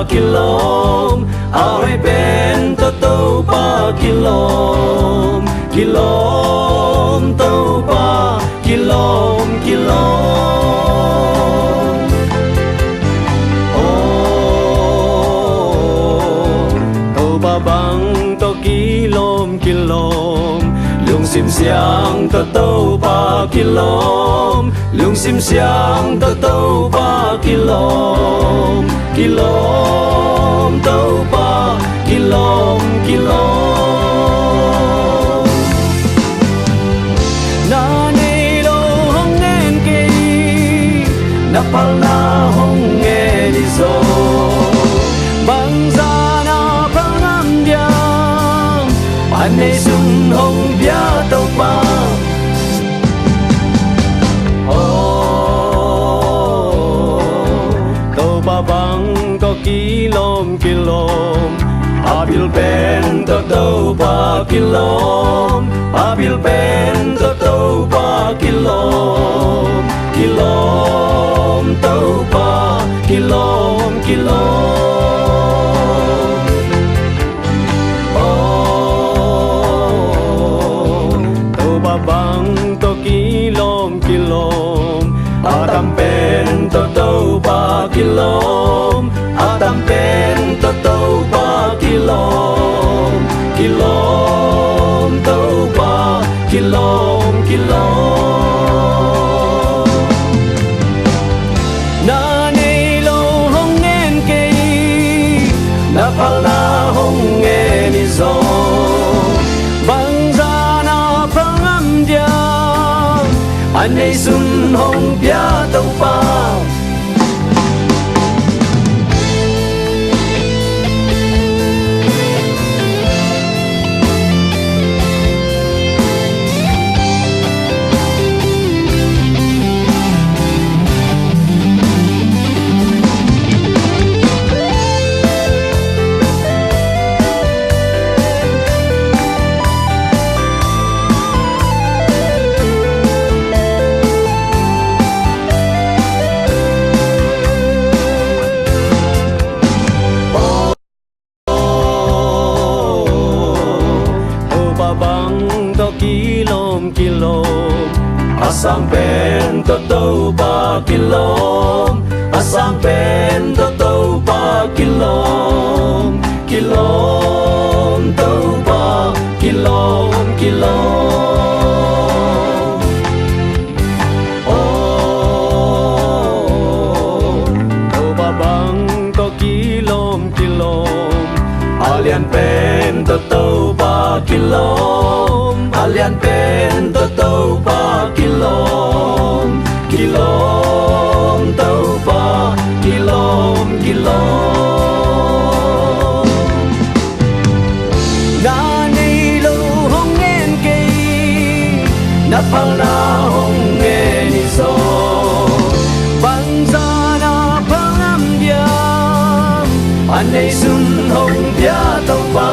kilom ao hay bên tao tàu ba kilom kilom tàu ba kilom kilom tàu ba băng tàu kilom kilom lung sim xiang tàu ba kilom lung sim xiang tàu ba kilom kilom tàu ba kilom kilom na nei lo hong en ke na pal na hong e di zo bang za na pang am diam an nei sun hong bia tàu ba bang to kilom kilom abil ben to tàu ba kilom abil ben to tàu ba kilom kilom tàu ba kilom kilom tàu ba bang to kilom kilom atam ben to tàu ba kilom atam ben to tàu ba kilom kilom tàu ba kilom kilom na nei lo hong en ke na pal na hong e ni zo bang za na prang am dia an nei sun hong bia tàu ba kilom kilom asang ben to tàu ba kilom asang ben to tàu ba kilom kilom tàu ba kilom kilom tàu ba bang to kilom kilom alian ben to tàu ba kilom alian ben to tàu ba kilom kilom tàu ba kilom kilom na nei lo hong en ke na pal na hong e ni zo bang za na pang am diam an nei sun hong bia tàu ba